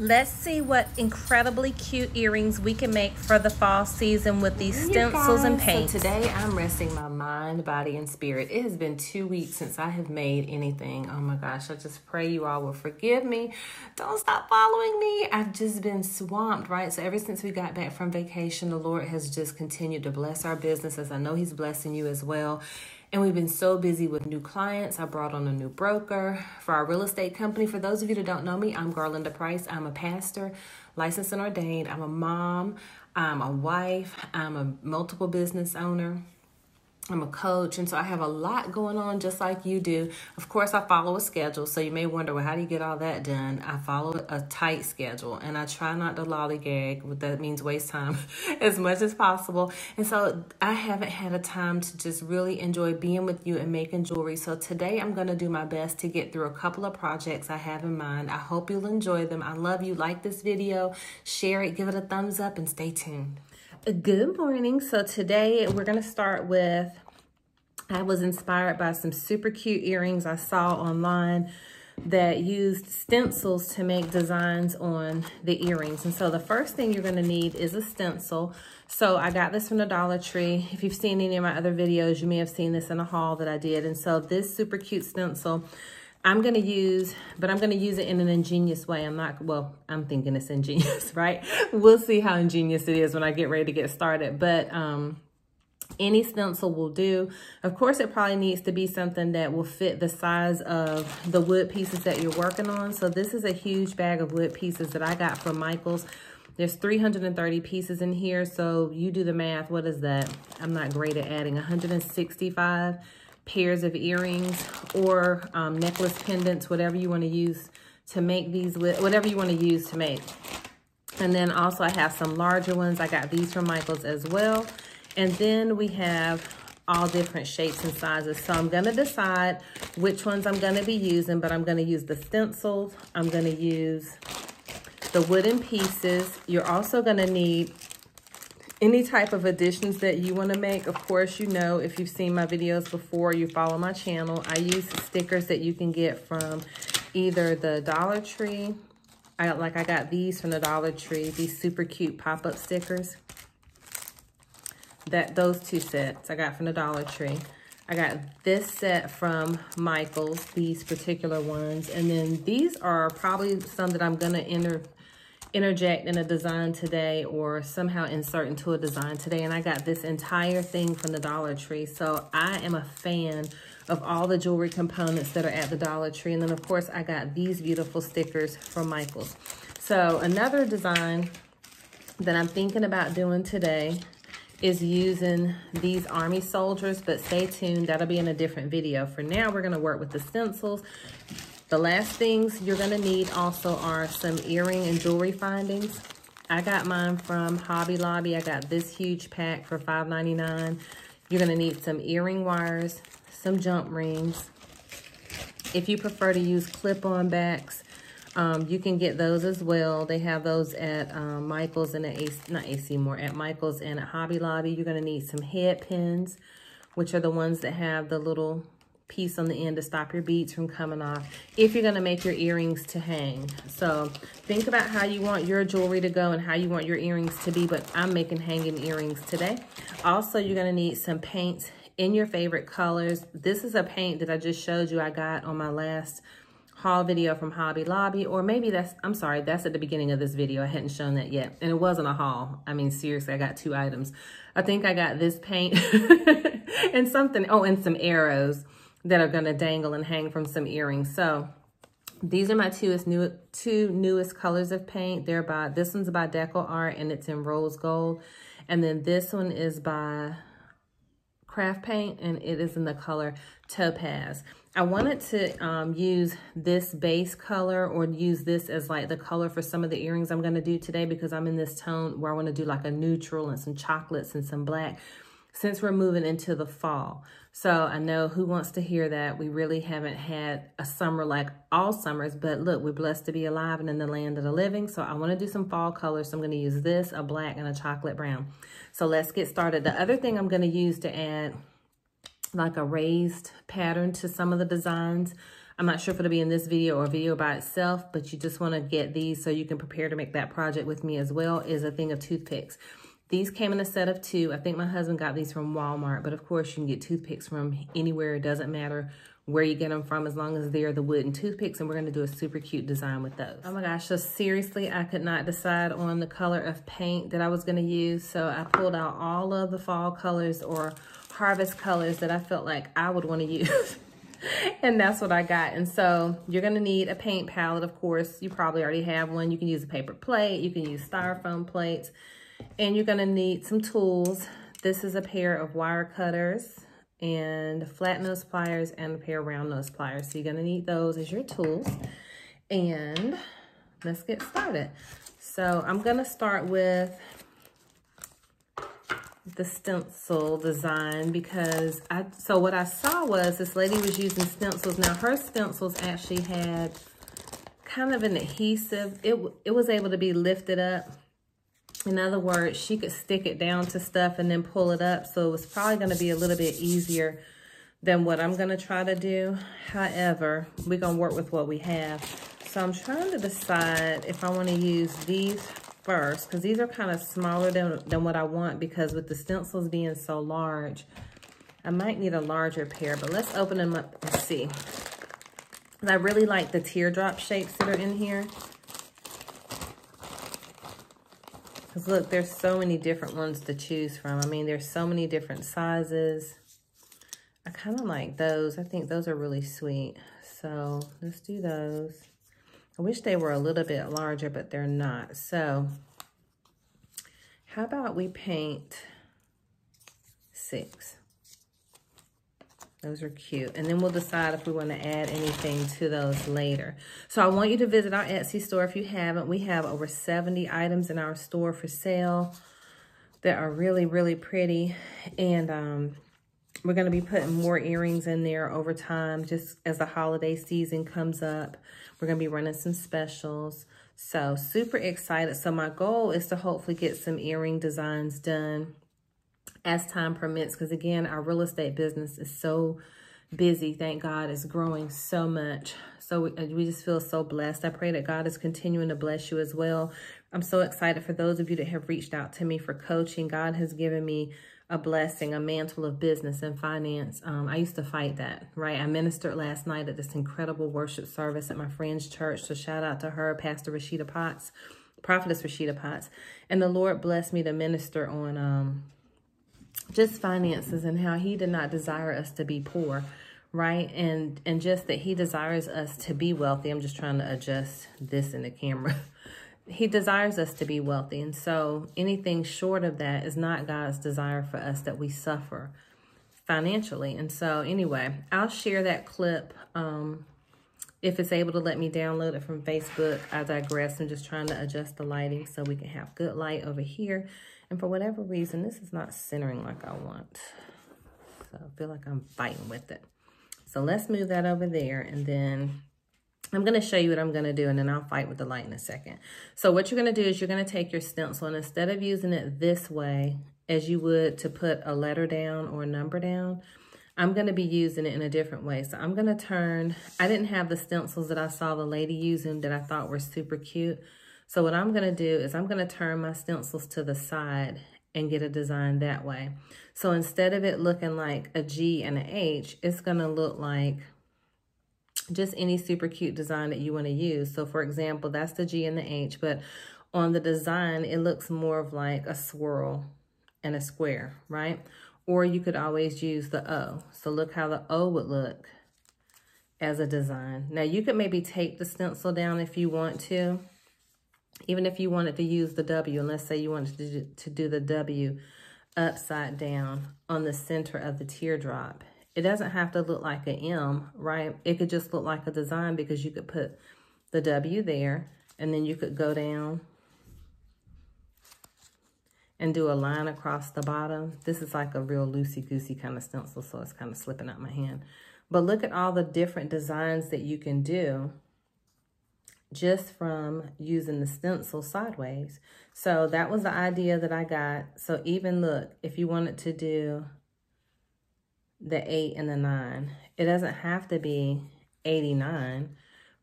Let's see what incredibly cute earrings we can make for the fall season with these stencils and paints. So today I'm resting my mind, body, and spirit. It has been 2 weeks since I have made anything. Oh my gosh, I just pray you all will forgive me. Don't stop following me. I've just been swamped, right? So ever since we got back from vacation, the Lord has just continued to bless our businesses. I know He's blessing you as well. And we've been so busy with new clients. I brought on a new broker for our real estate company. For those of you that don't know me, I'm Garlinda Price. I'm a pastor, licensed and ordained. I'm a mom. I'm a wife. I'm a multiple business owner. I'm a coach, and so I have a lot going on just like you do. Of course, I follow a schedule, so you may wonder, well, how do you get all that done? I follow a tight schedule, and I try not to lollygag, what that means waste time, as much as possible. And so I haven't had a time to just really enjoy being with you and making jewelry. So today I'm going to do my best to get through a couple of projects I have in mind. I hope you'll enjoy them. I love you. Like this video, share it, give it a thumbs up, and stay tuned. Good morning. So today we're going to start with, I was inspired by some super cute earrings I saw online that used stencils to make designs on the earrings. And so the first thing you're going to need is a stencil. So I got this from the Dollar Tree. If you've seen any of my other videos, you may have seen this in a haul that I did. And so this super cute stencil I'm going to use, but I'm going to use it in an ingenious way. I'm thinking it's ingenious, right? We'll see how ingenious it is when I get ready to get started. But any stencil will do. Of course, it probably needs to be something that will fit the size of the wood pieces that you're working on. So this is a huge bag of wood pieces that I got from Michael's. There's 330 pieces in here. So you do the math. What is that? I'm not great at adding. 165 pairs of earrings or necklace pendants, whatever you want to use to make these with, whatever you want to use to make. And then also I have some larger ones. I got these from Michael's as well. And then we have all different shapes and sizes. So I'm going to decide which ones I'm going to be using, but I'm going to use the stencils. I'm going to use the wooden pieces. You're also going to need any type of additions that you want to make. Of course, you know, if you've seen my videos before, you follow my channel, I use stickers that you can get from either the Dollar Tree. I got these from the Dollar Tree, these super cute pop-up stickers. Those two sets I got from the Dollar Tree. I got this set from Michael's, these particular ones. And then these are probably some that I'm going to interject in a design today or somehow insert into a design today. And I got this entire thing from the Dollar Tree. So I am a fan of all the jewelry components that are at the Dollar Tree. And then of course I got these beautiful stickers from Michael's. So another design that I'm thinking about doing today is using these army soldiers, but stay tuned, that'll be in a different video. For now, we're gonna work with the stencils. The last things you're gonna need also are some earring and jewelry findings. I got mine from Hobby Lobby. I got this huge pack for $5.99. You're gonna need some earring wires, some jump rings. If you prefer to use clip-on backs, you can get those as well. They have those at Michael's and at Michael's and at Hobby Lobby. You're gonna need some head pins, which are the ones that have the little piece on the end to stop your beads from coming off if you're going to make your earrings to hang. So think about how you want your jewelry to go and how you want your earrings to be, but I'm making hanging earrings today. Also, you're going to need some paints in your favorite colors. This is a paint that I just showed you I got on my last haul video from Hobby Lobby, or maybe that's at the beginning of this video. I hadn't shown that yet, and it wasn't a haul. I mean, seriously, I got 2 items. I think I got this paint and something, and some arrows that are going to dangle and hang from some earrings. So these are my two newest colors of paint. This one's by Deco Art and it's in rose gold. And then this one is by Craft Paint and it is in the color Topaz. I wanted to use this base color or use this as like the color for some of the earrings I'm going to do today, because I'm in this tone where I want to do like a neutral and some chocolates and some black, since we're moving into the fall. So I know who wants to hear that. We really haven't had a summer like all summers, but look, we're blessed to be alive and in the land of the living. So I want to do some fall colors. So I'm going to use this, a black and a chocolate brown. So let's get started. The other thing I'm going to use to add like a raised pattern to some of the designs, I'm not sure if it'll be in this video or a video by itself, but you just want to get these so you can prepare to make that project with me as well, is a thing of toothpicks. These came in a set of 2. I think my husband got these from Walmart, but of course you can get toothpicks from anywhere. It doesn't matter where you get them from as long as they're the wooden toothpicks, and we're going to do a super cute design with those. Oh my gosh, so seriously, I could not decide on the color of paint that I was going to use, so I pulled out all of the fall colors or harvest colors that I felt like I would want to use. And that's what I got. And so you're going to need a paint palette, of course. You probably already have one. You can use a paper plate. You can use styrofoam plates. And you're going to need some tools. This is a pair of wire cutters and flat nose pliers and a pair of round nose pliers. So you're going to need those as your tools. And let's get started. So I'm going to start with the stencil design because so what I saw was this lady was using stencils. Now her stencils actually had kind of an adhesive. It was able to be lifted up. In other words, she could stick it down to stuff and then pull it up. So it was probably going to be a little bit easier than what I'm going to try to do. However, we're going to work with what we have. So I'm trying to decide if I want to use these first, because these are kind of smaller than what I want, because with the stencils being so large, I might need a larger pair. But let's open them up and see. I really like the teardrop shapes that are in here. Because look, there's so many different ones to choose from. I mean, there's so many different sizes. I kind of like those. I think those are really sweet. So let's do those. I wish they were a little bit larger, but they're not. So how about we paint 6? Those are cute. And then we'll decide if we want to add anything to those later. So I want you to visit our Etsy store if you haven't. We have over 70 items in our store for sale that are really, really pretty. And we're going to be putting more earrings in there over time, just as the holiday season comes up. We're going to be running some specials. So super excited. So my goal is to hopefully get some earring designs done as time permits, because again, our real estate business is so busy. Thank God, it's growing so much. So we just feel so blessed. I pray that God is continuing to bless you as well. I'm so excited for those of you that have reached out to me for coaching. God has given me a blessing, a mantle of business and finance. I used to fight that, right? I ministered last night at this incredible worship service at my friend's church. So shout out to her, Pastor Rashida Potts, Prophetess Rashida Potts. And the Lord blessed me to minister on just finances and how he did not desire us to be poor, right? And just that he desires us to be wealthy. I'm just trying to adjust this in the camera. He desires us to be wealthy. And so anything short of that is not God's desire for us, that we suffer financially. And so anyway, I'll share that clip if it's able to let me download it from Facebook. I digress. I'm just trying to adjust the lighting so we can have good light over here. And for whatever reason, this is not centering like I want. So I feel like I'm fighting with it. So let's move that over there. And then I'm going to show you what I'm going to do. And then I'll fight with the light in a second. So what you're going to do is you're going to take your stencil. And instead of using it this way, as you would to put a letter down or a number down, I'm going to be using it in a different way. So I'm going to turn, I didn't have the stencils that I saw the lady using that I thought were super cute. So what I'm going to do is I'm going to turn my stencils to the side and get a design that way. So instead of it looking like a G and an H, it's going to look like just any super cute design that you want to use. So for example, that's the G and the H, but on the design, it looks more of like a swirl and a square, right? Or you could always use the O. So look how the O would look as a design. Now you could maybe take the stencil down if you want to. Even if you wanted to use the W, and let's say you wanted to do the W upside down on the center of the teardrop, it doesn't have to look like an M, right? It could just look like a design, because you could put the W there, and then you could go down and do a line across the bottom. This is like a real loosey-goosey kind of stencil, so it's kind of slipping out my hand. But look at all the different designs that you can do just from using the stencil sideways. So that was the idea that I got. So even look, if you wanted to do the 8 and the 9, it doesn't have to be $89,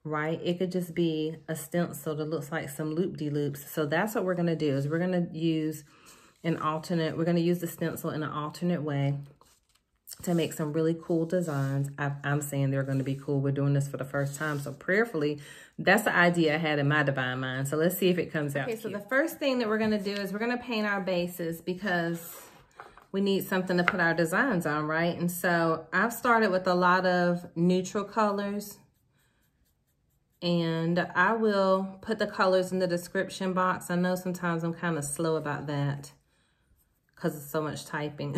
right? It could just be a stencil that looks like some loop-de-loops. So that's what we're going to do, is we're going to use we're going to use the stencil in an alternate way to make some really cool designs. I'm saying they're going to be cool. We're doing this for the first time. So prayerfully, that's the idea I had in my divine mind. So let's see if it comes out. Okay, so the first thing that we're going to do is we're going to paint our bases, because we need something to put our designs on, right? And so I've started with a lot of neutral colors, and I will put the colors in the description box. I know sometimes I'm kind of slow about that because it's so much typing.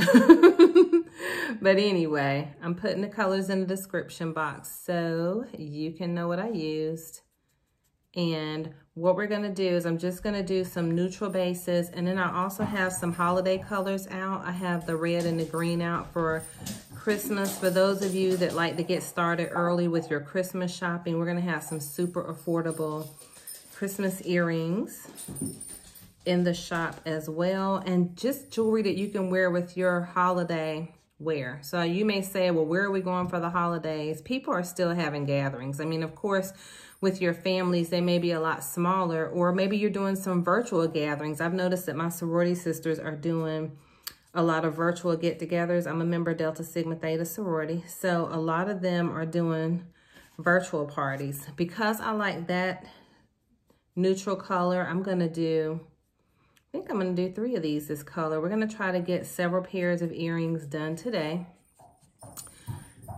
But anyway, I'm putting the colors in the description box so you can know what I used. And what we're going to do is I'm just going to do some neutral bases. And then I also have some holiday colors out. I have the red and the green out for Christmas. For those of you that like to get started early with your Christmas shopping, we're going to have some super affordable Christmas earrings in the shop as well. And just jewelry that you can wear with your holiday wear. So you may say, well, where are we going for the holidays? People are still having gatherings. I mean, of course, with your families, they may be a lot smaller, or maybe you're doing some virtual gatherings. I've noticed that my sorority sisters are doing a lot of virtual get-togethers. I'm a member of Delta Sigma Theta sorority. So a lot of them are doing virtual parties. Because I like that neutral color, I think I'm going to do 3 of these this color. We're going to try to get several pairs of earrings done today,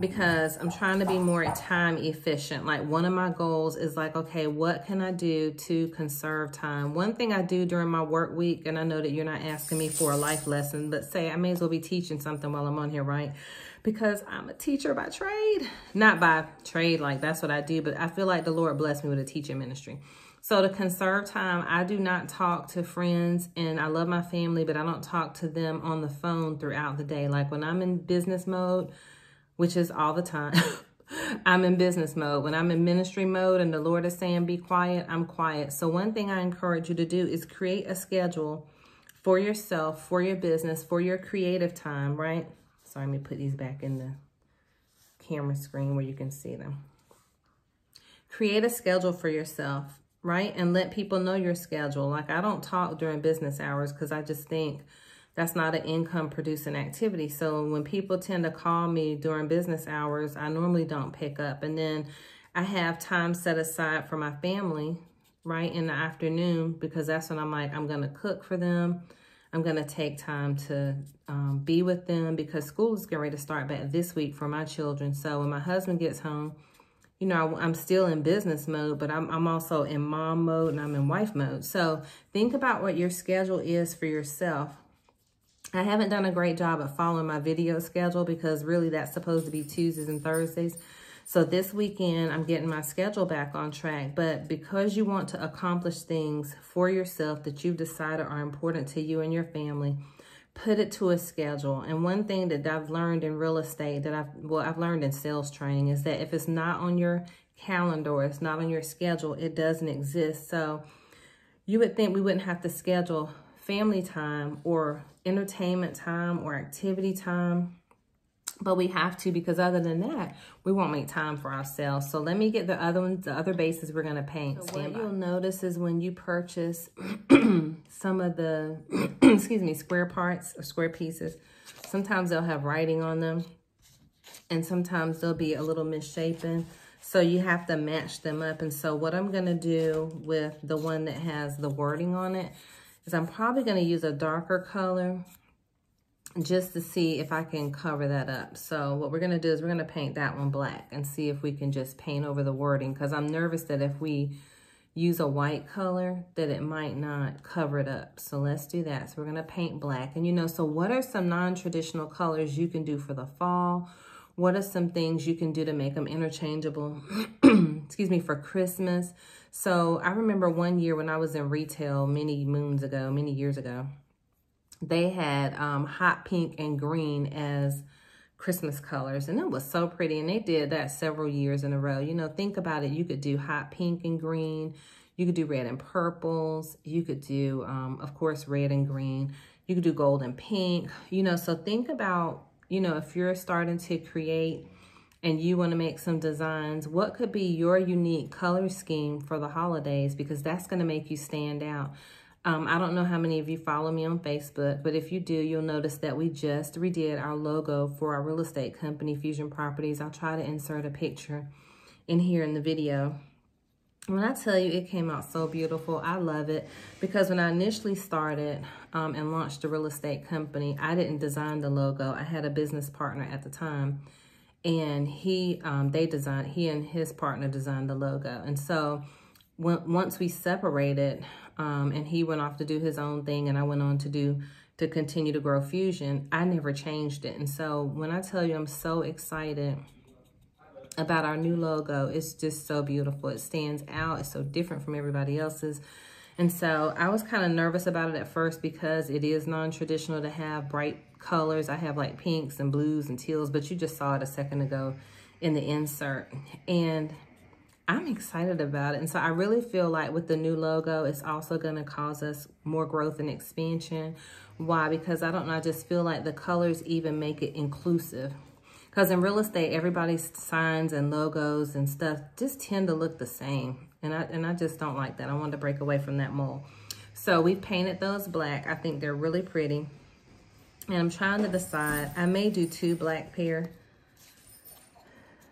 because I'm trying to be more time efficient. Like, one of my goals is like, okay, what can I do to conserve time? One thing I do during my work week, and I know that you're not asking me for a life lesson, but say I may as well be teaching something while I'm on here, right? Because I'm a teacher by trade. Not by trade, like that's what I do, but I feel like the Lord blessed me with a teaching ministry. So to conserve time, I do not talk to friends, and I love my family, but I don't talk to them on the phone throughout the day. Like when I'm in business mode, which is all the time, I'm in business mode. When I'm in ministry mode and the Lord is saying be quiet, I'm quiet. So one thing I encourage you to do is create a schedule for yourself, for your business, for your creative time, right? Sorry, let me put these back in the camera screen where you can see them. Create a schedule for yourself, right? And let people know your schedule. Like, I don't talk during business hours because I just think that's not an income producing activity. So when people tend to call me during business hours, I normally don't pick up. And then I have time set aside for my family, right, in the afternoon, because that's when I'm like, I'm going to cook for them. I'm going to take time to be with them, because school is getting ready to start back this week for my children. So when my husband gets home, you know, I'm still in business mode, but I'm also in mom mode and I'm in wife mode. So think about what your schedule is for yourself. I haven't done a great job of following my video schedule, because really that's supposed to be Tuesdays and Thursdays. So this weekend, I'm getting my schedule back on track. But because you want to accomplish things for yourself that you've decided are important to you and your family, put it to a schedule. And one thing that I've learned in real estate, that I've learned in sales training, is that if it's not on your calendar or it's not on your schedule, it doesn't exist. So you would think we wouldn't have to schedule family time or entertainment time or activity time, but we have to, because other than that, we won't make time for ourselves. So let me get the other ones, the other bases we're going to paint. So what you'll notice is when you purchase some of the, excuse me, square parts or square pieces, sometimes they'll have writing on them, and sometimes they'll be a little misshapen. So you have to match them up. And so what I'm going to do with the one that has the wording on it is I'm probably going to use a darker color just to see if I can cover that up. So what we're going to do is we're going to paint that one black and see if we can just paint over the wording, because I'm nervous that if we use a white color that it might not cover it up. So let's do that. So we're going to paint black. And you know, so what are some non-traditional colors you can do for the fall? What are some things you can do to make them interchangeable, excuse me, for Christmas? So I remember one year when I was in retail many years ago, they had hot pink and green as Christmas colors, and it was so pretty. And they did that several years in a row. You know, think about it. You could do hot pink and green. You could do red and purples. You could do, of course, red and green. You could do gold and pink. You know, so think about, you know, if you're starting to create and you want to make some designs, what could be your unique color scheme for the holidays? Because that's going to make you stand out. I don't know how many of you follow me on Facebook, but if you do, you'll notice that we just redid our logo for our real estate company, Fusion Properties. I'll try to insert a picture in here in the video. When I tell you it came out so beautiful, I love it, because when I initially started and launched the real estate company, I didn't design the logo. I had a business partner at the time, and he and his partner designed the logo. And so once we separated, and he went off to do his own thing, and I went on to continue to grow Fusion, I never changed it. And so when I tell you I'm so excited about our new logo, it's just so beautiful. It stands out. It's so different from everybody else's. And so I was kind of nervous about it at first because it is non-traditional to have bright colors. I have like pinks and blues and teals, but you just saw it a second ago in the insert. And I'm excited about it. And so I really feel like with the new logo, it's also going to cause us more growth and expansion. Why? Because I don't know, I just feel like the colors even make it inclusive. Because in real estate, everybody's signs and logos and stuff just tend to look the same. And I just don't like that. I wanted to break away from that mold. So we painted those black. I think they're really pretty. And I'm trying to decide. I may do 2 black pair,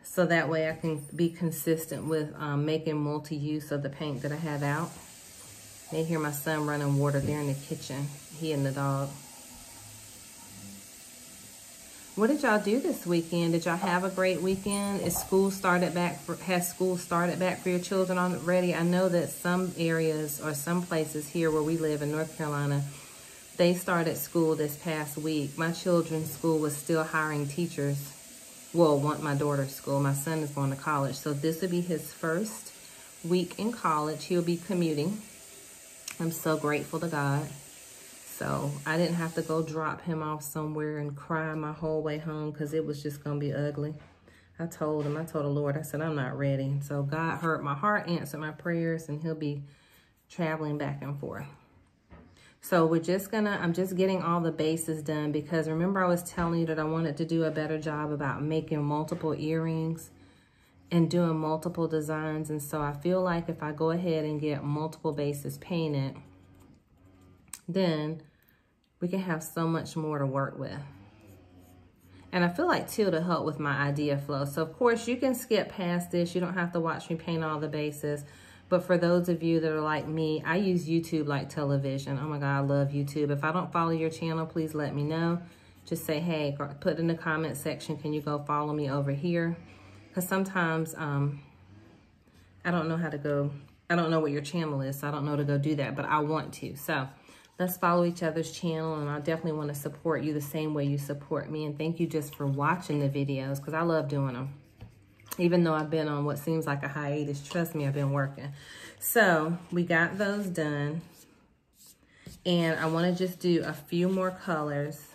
so that way I can be consistent with making multi-use of the paint that I have out. You hear my son running water there in the kitchen. He and the dog. What did y'all do this weekend? Did y'all have a great weekend? Has school started back for your children already? I know that some areas or some places here where we live in North Carolina, they started school this past week. My children's school was still hiring teachers. Well, my daughter's school. My son is going to college. So this would be his first week in college. He'll be commuting. I'm so grateful to God. So I didn't have to go drop him off somewhere and cry my whole way home because it was just going to be ugly. I told the Lord, I said, I'm not ready. So God heard my heart, answered my prayers, and he'll be traveling back and forth. So I'm just getting all the bases done, because remember I was telling you that I wanted to do a better job about making multiple earrings and doing multiple designs. And so I feel like if I go ahead and get multiple bases painted, then we can have so much more to work with. And I feel like too, to help with my idea flow. So of course you can skip past this. You don't have to watch me paint all the bases. But for those of you that are like me, I use YouTube like television. Oh my God, I love YouTube. If I don't follow your channel, please let me know. Just say, hey, put in the comment section, can you go follow me over here? Because sometimes I don't know how to go. I don't know what your channel is, so I don't know to go do that, but I want to. So let's follow each other's channel, and I definitely want to support you the same way you support me. And thank you just for watching the videos, because I love doing them. Even though I've been on what seems like a hiatus, trust me, I've been working. So we got those done. And I want to just do a few more colors.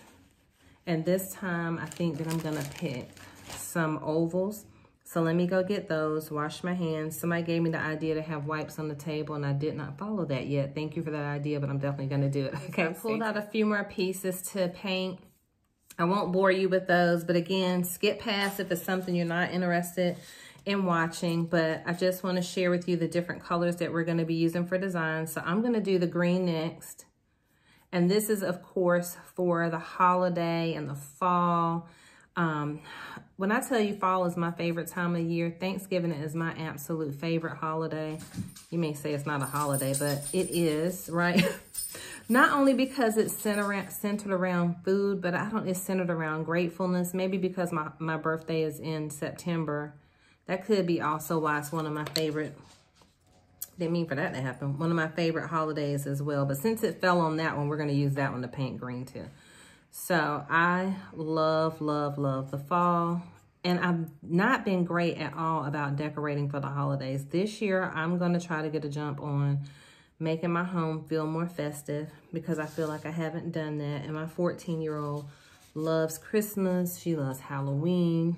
And this time, I think that I'm going to pick some ovals. So let me go get those, wash my hands. Somebody gave me the idea to have wipes on the table, and I did not follow that yet. Thank you for that idea, but I'm definitely going to do it. Okay, I pulled out a few more pieces to paint. I won't bore you with those, but again, skip past if it's something you're not interested in watching. But I just want to share with you the different colors that we're going to be using for design. So I'm going to do the green next. And this is, of course, for the holiday and the fall. When I tell you fall is my favorite time of year, Thanksgiving is my absolute favorite holiday. You may say it's not a holiday, but it is, right? Not only because it's centered around food, but it's centered around gratefulness. Maybe because my birthday is in September. That could be also why it's one of my favorite. Didn't mean for that to happen. One of my favorite holidays as well. But since it fell on that one, we're going to use that one to paint green too. So I love, love, love the fall. And I've not been great at all about decorating for the holidays. This year, I'm going to try to get a jump on making my home feel more festive, because I feel like I haven't done that. And my 14-year-old loves Christmas. She loves Halloween.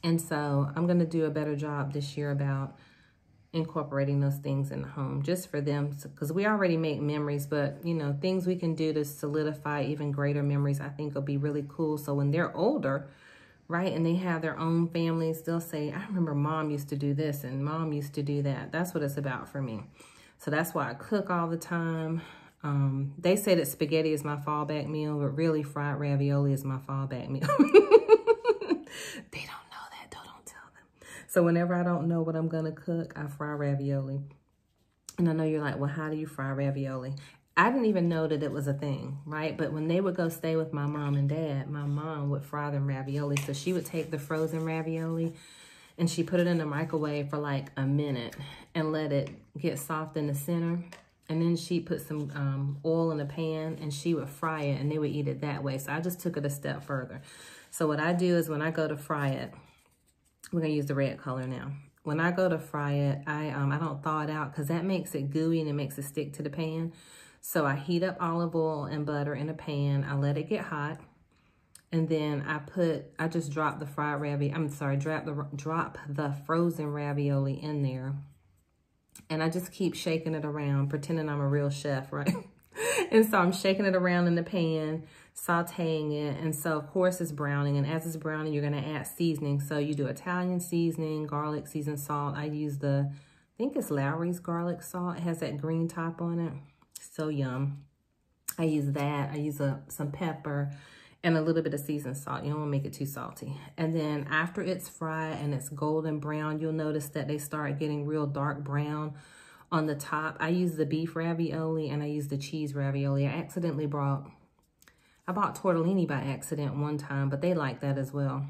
And so I'm going to do a better job this year about incorporating those things in the home just for them, because we already make memories, but you know, things we can do to solidify even greater memories I think will be really cool. So when they're older, right? And they have their own families. They'll say, I remember mom used to do this and mom used to do that. That's what it's about for me. So that's why I cook all the time. They say that spaghetti is my fallback meal, but really fried ravioli is my fallback meal. They don't know that, though. Don't tell them. So whenever I don't know what I'm going to cook, I fry ravioli. And I know you're like, well, how do you fry ravioli? I didn't even know that it was a thing, right? But when they would go stay with my mom and dad, my mom would fry them ravioli. So she would take the frozen ravioli and she put it in the microwave for like a minute and let it get soft in the center. And then she put some oil in a pan and she would fry it and they would eat it that way. So I just took it a step further. So what I do is when I go to fry it, we're gonna use the red color now. When I go to fry it, I don't thaw it out because that makes it gooey and it makes it stick to the pan. So I heat up olive oil and butter in a pan. I let it get hot. And then I just drop the fried ravioli, drop the frozen ravioli in there. And I just keep shaking it around, pretending I'm a real chef, right? And so I'm shaking it around in the pan, sauteing it. And so, of course, it's browning. And as it's browning, you're going to add seasoning. So you do Italian seasoning, garlic, seasoned salt. I use I think it's Lowry's garlic salt. It has that green top on it. So yum. I use that. I use some pepper and a little bit of seasoned salt. You don't want to make it too salty. And then after it's fried and it's golden brown, you'll notice that they start getting real dark brown on the top. I use the beef ravioli and I use the cheese ravioli. I bought tortellini by accident one time, but they like that as well.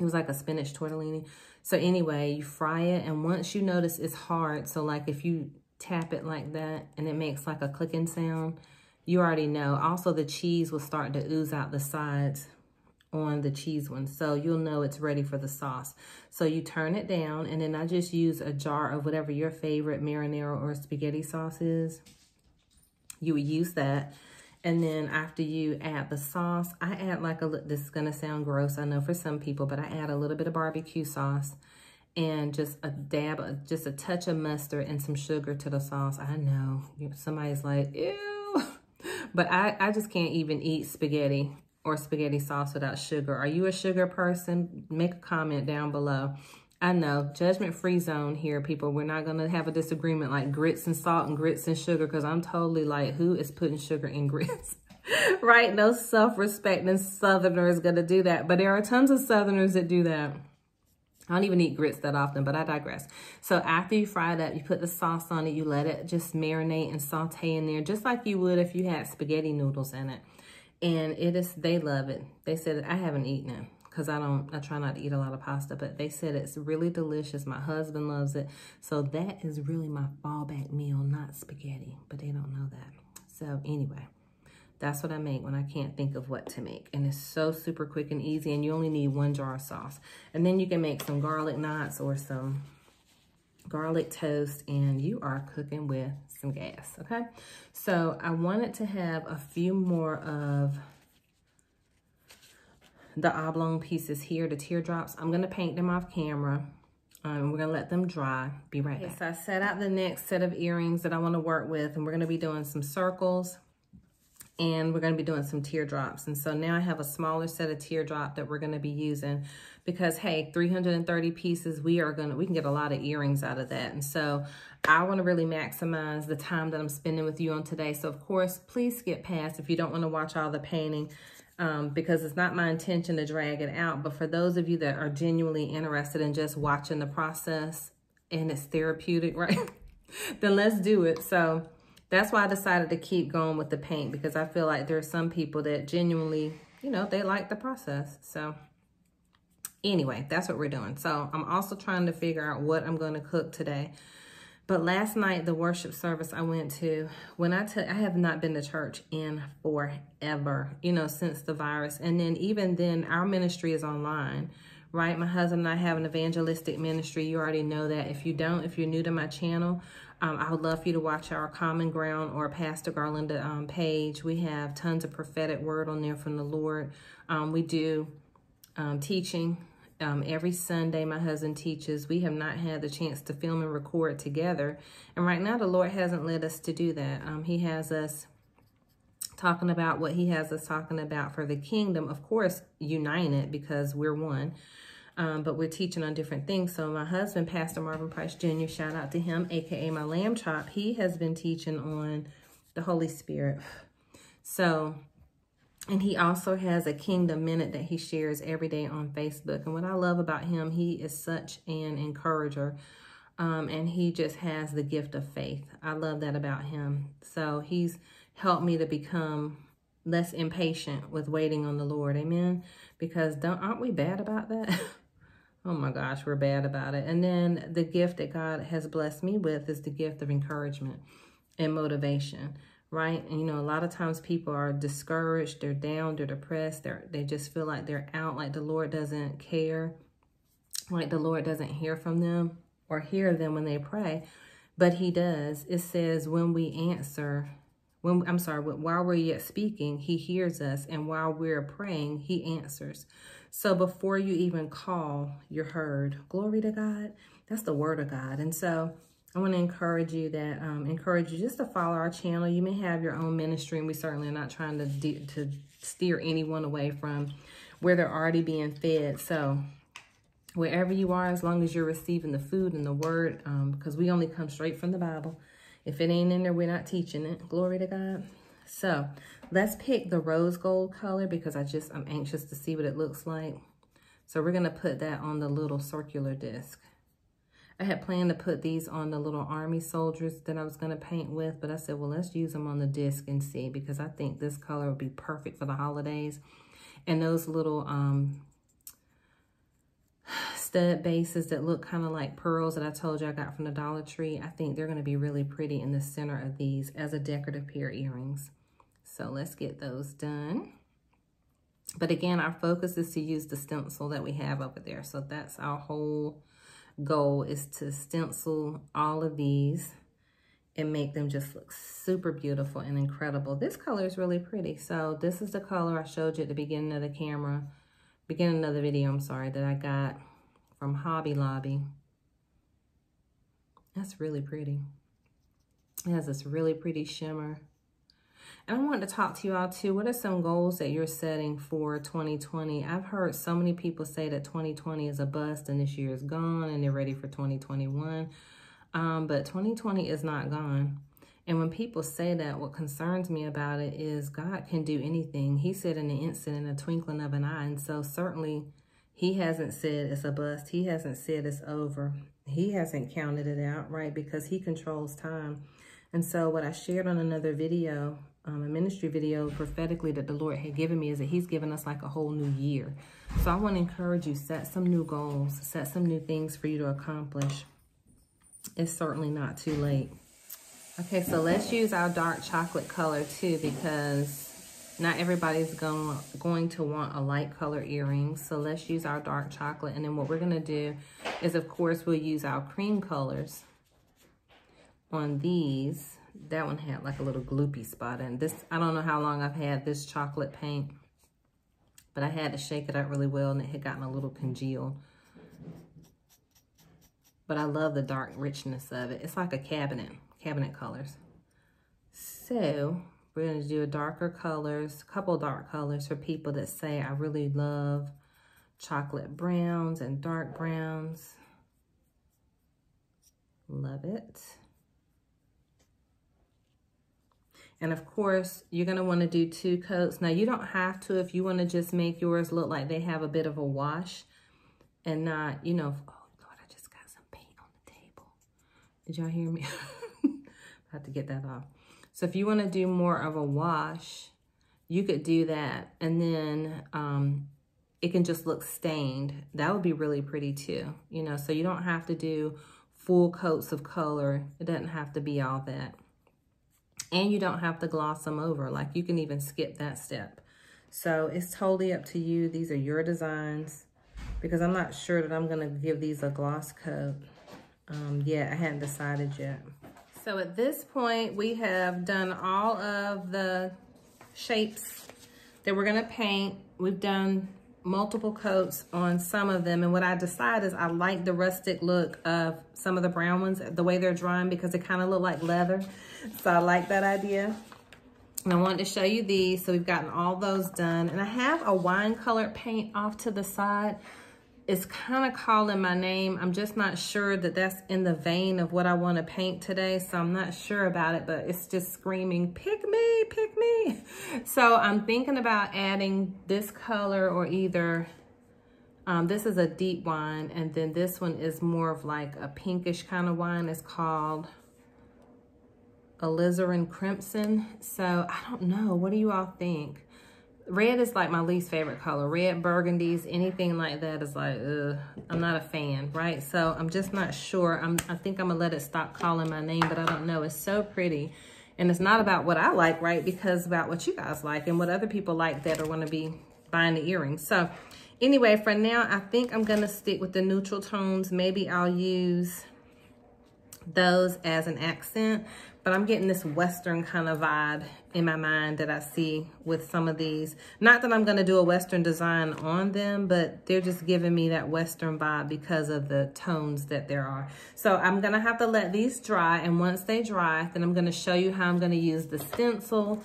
It was like a spinach tortellini. So anyway, you fry it, and once you notice it's hard, so like if you tap it like that and it makes like a clicking sound, you already know. Also, the cheese will start to ooze out the sides on the cheese one. So you'll know it's ready for the sauce. So you turn it down, and then I just use a jar of whatever your favorite marinara or spaghetti sauce is. You would use that. And then after you add the sauce, I add this is gonna sound gross, I know for some people, but I add a little bit of barbecue sauce and just a touch of mustard and some sugar to the sauce. I know, somebody's like, ew. But I just can't even eat spaghetti or spaghetti sauce without sugar. Are you a sugar person? Make a comment down below. I know, judgment-free zone here, people. We're not going to have a disagreement like grits and salt and grits and sugar, because I'm totally like, who is putting sugar in grits? Right? No self-respecting Southerner is going to do that. But there are tons of Southerners that do that. I don't even eat grits that often, but I digress. So after you fry it up, you put the sauce on it. You let it just marinate and saute in there, just like you would if you had spaghetti noodles in it. And they love it. They said, I haven't eaten it, because I try not to eat a lot of pasta, but they said it's really delicious. My husband loves it. So that is really my fallback meal, not spaghetti, but they don't know that. So anyway, that's what I make when I can't think of what to make. And it's so super quick and easy, and you only need 1 jar of sauce. And then you can make some garlic knots or some garlic toast, and you are cooking with some gas, okay? So I wanted to have a few more of the oblong pieces here, the teardrops. I'm gonna paint them off camera. We're gonna let them dry. Be right back. So I set out the next set of earrings that I wanna work with, and we're gonna be doing some circles, and we're gonna be doing some teardrops. And so now I have a smaller set of teardrop that we're gonna be using, because hey, 330 pieces, we can get a lot of earrings out of that. And so I wanna really maximize the time that I'm spending with you on today. So of course, please skip past if you don't wanna watch all the painting. Because it's not my intention to drag it out. But for those of you that are genuinely interested in just watching the process and it's therapeutic, right? Then let's do it. So that's why I decided to keep going with the paint, because I feel like there are some people that genuinely, they like the process. So anyway, that's what we're doing. So I'm also trying to figure out what I'm going to cook today. But last night, the worship service I went to, I have not been to church in forever, since the virus. And then even then, our ministry is online, right? My husband and I have an evangelistic ministry. You already know that. If you don't, if you're new to my channel, I would love for you to watch our Common Ground or Pastor Garlinda page. We have tons of prophetic word on there from the Lord. We do teaching. Every Sunday, my husband teaches. We have not had the chance to film and record together. And right now, the Lord hasn't led us to do that. He has us talking about what he has us talking about for the kingdom. Of course, united because we're one. But we're teaching on different things. So my husband, Pastor Marvin Price Jr., shout out to him, aka my lamb chop. He has been teaching on the Holy Spirit. So, and he also has a Kingdom Minute that he shares every day on Facebook. And what I love about him, he is such an encourager. And he just has the gift of faith. I love that about him. So he's helped me to become less impatient with waiting on the Lord. Amen. Because aren't we bad about that? Oh my gosh, we're bad about it. And then the gift that God has blessed me with is the gift of encouragement and motivation, right? And, you know, a lot of times people are discouraged, they're down, they're depressed, they just feel like they're out, like the Lord doesn't care, like the Lord doesn't hear from them or hear them when they pray. But he does. It says when we answer, while we're yet speaking, he hears us. And while we're praying, he answers. So before you even call, you're heard. Glory to God. That's the word of God. And so I want to encourage you just to follow our channel. You may have your own ministry, and we certainly are not trying to steer anyone away from where they're already being fed. So wherever you are, as long as you're receiving the food and the word, because we only come straight from the Bible. If it ain't in there, we're not teaching it. Glory to God. So let's pick the rose gold color because I'm anxious to see what it looks like. So we're going to put that on the little circular disc. I had planned to put these on the little army soldiers that I was going to paint with, but I said, well, let's use them on the disc and see, because I think this color would be perfect for the holidays. And those little stud bases that look kind of like pearls that I told you I got from the Dollar Tree, I think they're going to be really pretty in the center of these as a decorative pair of earrings. So let's get those done. But again, our focus is to use the stencil that we have over there. So that's our whole goal, is to stencil all of these and make them just look super beautiful and incredible. This color is really pretty. So this is the color I showed you at the beginning of the video, I'm sorry, that I got from Hobby Lobby. That's really pretty. It has this really pretty shimmer. And I wanted to talk to you all too. What are some goals that you're setting for 2020? I've heard so many people say that 2020 is a bust and this year is gone and they're ready for 2021. But 2020 is not gone. And when people say that, what concerns me about it is God can do anything. He said in an instant, in a twinkling of an eye. And so certainly he hasn't said it's a bust. He hasn't said it's over. He hasn't counted it out, right? Because he controls time. And so what I shared on another video, a ministry video prophetically that the Lord had given me, is that he's given us like a whole new year. So I want to encourage you, set some new goals, set some new things for you to accomplish. It's certainly not too late. Okay, so let's use our dark chocolate color too, because not everybody's going to want a light color earring. So let's use our dark chocolate. And then what we're going to do is, of course, we'll use our cream colors on these. That one had like a little gloopy spot in this. I don't know how long I've had this chocolate paint, but I had to shake it up really well and it had gotten a little congealed. But I love the dark richness of it. It's like a cabinet colors. So we're going to do a couple dark colors for people that say, I really love chocolate browns and dark browns. Love it. And of course, you're going to want to do 2 coats. Now, you don't have to if you want to just make yours look like they have a bit of a wash and not, you know, oh, Lord, I just got some paint on the table. Did y'all hear me? I have to get that off. So if you want to do more of a wash, you could do that. And then it can just look stained. That would be really pretty too. You know, so you don't have to do full coats of color. It doesn't have to be all that. And you don't have to gloss them over. Like, you can even skip that step. So it's totally up to you. These are your designs, because I'm not sure that I'm going to give these a gloss coat. Yeah, I hadn't decided yet. So at this point, we have done all of the shapes that we're going to paint. We've done multiple coats on some of them. And what I decided is I like the rustic look of some of the brown ones, the way they're drying, because they kind of look like leather. So I like that idea. And I wanted to show you these. So we've gotten all those done. And I have a wine colored paint off to the side. It's kind of calling my name. I'm just not sure that that's in the vein of what I want to paint today. So I'm not sure about it, but it's just screaming, pick me, pick me. So I'm thinking about adding this color or either, this is a deep wine. And then this one is more of like a pinkish kind of wine. It's called Alizarin Crimson. So I don't know. What do you all think? Red is like my least favorite color. Red, burgundies, anything like that is like, ugh, I'm not a fan, right? So I'm just not sure. I think I'm gonna let it stop calling my name, but I don't know. It's so pretty. And it's not about what I like, right? Because about what you guys like and what other people like that are gonna be buying the earrings. So anyway, for now, I think I'm gonna stick with the neutral tones. Maybe I'll use those as an accent, but I'm getting this Western kind of vibe in my mind that I see with some of these. Not that I'm gonna do a Western design on them, but they're just giving me that Western vibe because of the tones that there are. So I'm gonna have to let these dry, and once they dry, then I'm gonna show you how I'm gonna use the stencil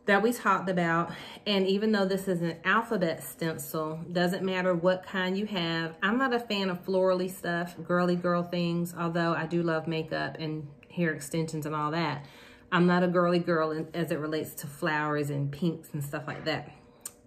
that we talked about. And even though this is an alphabet stencil, doesn't matter what kind you have. I'm not a fan of florally stuff, girly girl things, although I do love makeup and hair extensions and all that. I'm not a girly girl as it relates to flowers and pinks and stuff like that,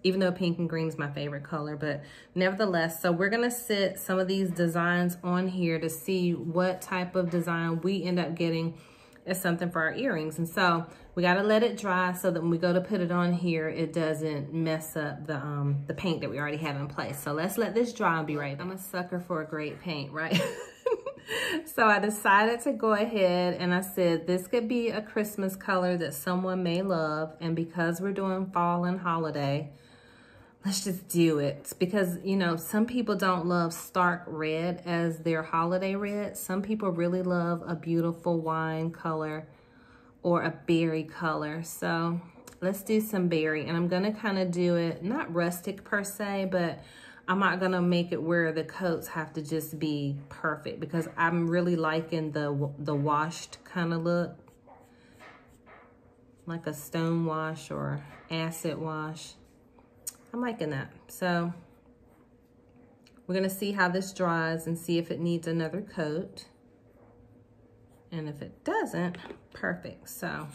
even though pink and green is my favorite color. But nevertheless, so we're gonna sit some of these designs on here to see what type of design we end up getting as something for our earrings. And so we gotta let it dry so that when we go to put it on here, it doesn't mess up the paint that we already have in place. So let's let this dry and be right back. I'm a sucker for a great paint, right? So I decided to go ahead and I said, this could be a Christmas color that someone may love. And because we're doing fall and holiday, let's just do it. Because, you know, some people don't love stark red as their holiday red. Some people really love a beautiful wine color or a berry color. So let's do some berry. And I'm gonna kind of do it, not rustic per se, but I'm not gonna make it where the coats have to just be perfect, because I'm really liking the washed kind of look, like a stone wash or acid wash. I'm liking that. So we're gonna see how this dries and see if it needs another coat. And if it doesn't, perfect. So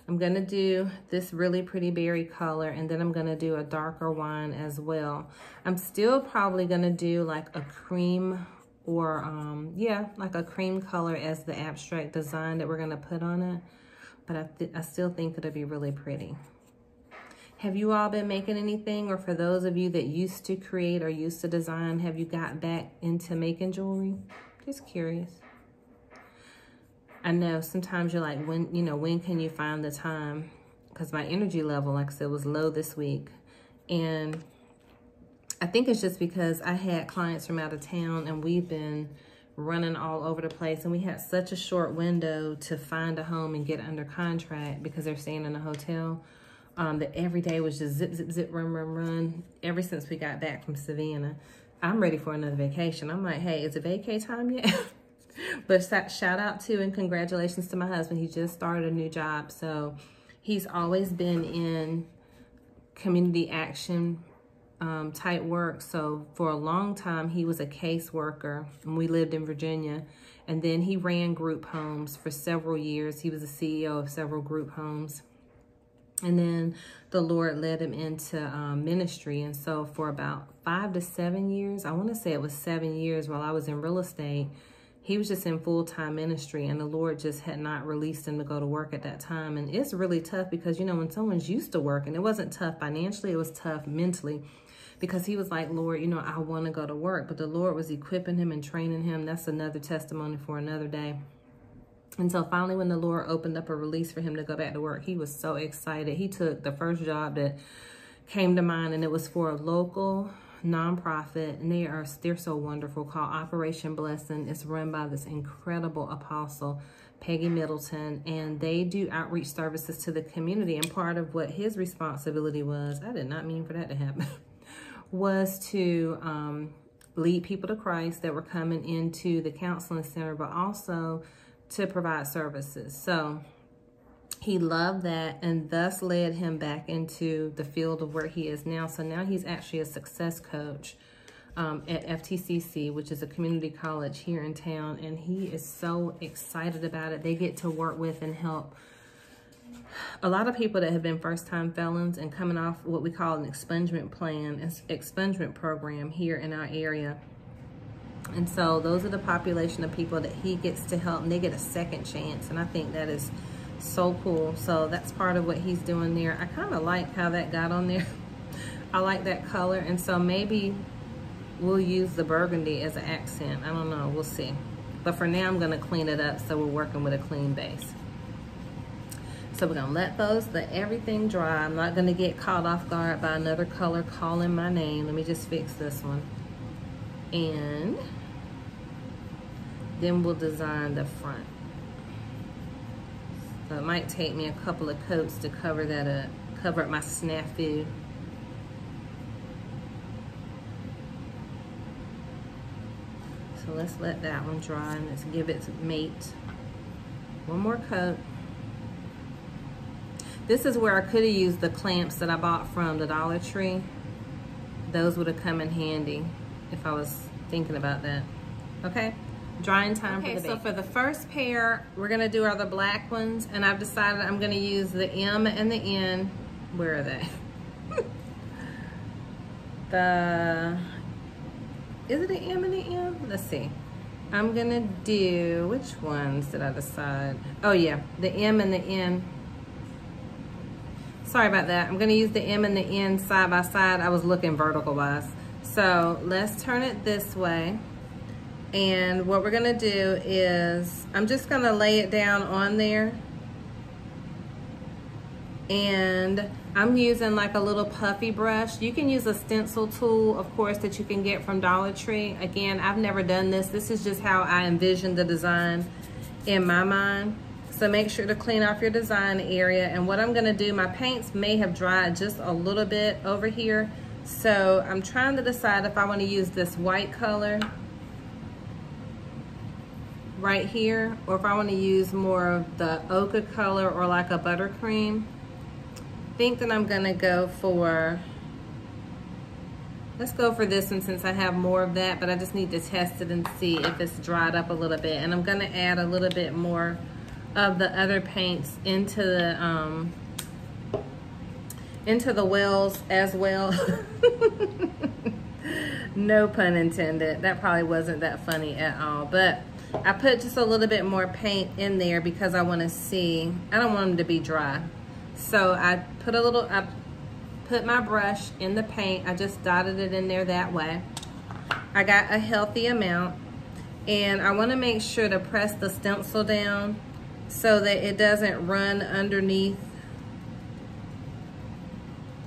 I'm gonna do this really pretty berry color, and then I'm gonna do a darker wine as well. I'm still probably gonna do like a cream or, yeah, like a cream color as the abstract design that we're gonna put on it. But I still think it'll be really pretty. Have you all been making anything? Or for those of you that used to create or used to design, have you got back into making jewelry? Just curious. I know sometimes you're like, when can you find the time? Because my energy level, like I said, was low this week. And I think it's just because I had clients from out of town and we've been running all over the place. And we had such a short window to find a home and get under contract because they're staying in a hotel. That every day was just zip, zip, zip, run, run, run. Ever since we got back from Savannah, I'm ready for another vacation. I'm like, hey, is it vacay time yet? But shout out to and congratulations to my husband. He just started a new job. So he's always been in community action type work. So for a long time, he was a caseworker and we lived in Virginia. And then he ran group homes for several years. He was the CEO of several group homes. And then the Lord led him into ministry. And so for about 5 to 7 years, I want to say it was 7 years while I was in real estate, he was just in full-time ministry, and the Lord just had not released him to go to work at that time. And it's really tough because, you know, when someone's used to work, and it wasn't tough financially, it was tough mentally, because he was like, Lord, you know, I want to go to work. But the Lord was equipping him and training him. That's another testimony for another day. And so finally, when the Lord opened up a release for him to go back to work, he was so excited. He took the first job that came to mind, and it was for a local nonprofit, and they're so wonderful, called Operation Blessing. It's run by this incredible apostle, Peggy Middleton, and they do outreach services to the community. And part of what his responsibility was, I did not mean for that to happen, was to lead people to Christ that were coming into the counseling center, but also to provide services. So He loved that, and thus led him back into the field of where he is now. So now he's actually a success coach at FTCC, which is a community college here in town, and he is so excited about it. They get to work with and help a lot of people that have been first-time felons and coming off what we call an expungement plan, expungement program here in our area. And so those are the population of people that he gets to help, and they get a second chance, and I think that is so cool. So that's part of what he's doing there. I kind of like how that got on there. I like that color, and so maybe we'll use the burgundy as an accent. I don't know, we'll see. But for now, I'm gonna clean it up so we're working with a clean base. So we're gonna let everything dry. I'm not gonna get caught off guard by another color calling my name. Let me just fix this one. And then we'll design the front. So it might take me a couple of coats to cover that up, cover up my snafu. So let's let that one dry and let's give it mate. One more coat. This is where I could have used the clamps that I bought from the Dollar Tree. Those would have come in handy if I was thinking about that. Okay, drying time for the bake. So for the first pair, we're gonna do our the black ones, and I've decided I'm gonna use the M and the N. Where are they? Is it an M and an M? Let's see. I'm gonna do, which ones did I decide? Oh yeah, the M and the N. Sorry about that. I'm gonna use the M and the N side by side. I was looking vertical wise. So let's turn it this way. And what we're gonna do is, I'm just gonna lay it down on there. And I'm using like a little puffy brush. You can use a stencil tool, of course, that you can get from Dollar Tree. Again, I've never done this. This is just how I envision the design in my mind. So make sure to clean off your design area. And what I'm gonna do, my paints may have dried just a little bit over here. So I'm trying to decide if I wanna use this white color right here, or if I wanna use more of the ochre color or like a buttercream. I think that I'm gonna go for, let's go for this one since I have more of that, but I just need to test it and see if it's dried up a little bit. And I'm gonna add a little bit more of the other paints into the wells as well. No pun intended. That probably wasn't that funny at all, but I put just a little bit more paint in there because I want to see, I don't want them to be dry. So I put my brush in the paint. I just dotted it in there that way. I got a healthy amount, and I want to make sure to press the stencil down so that it doesn't run underneath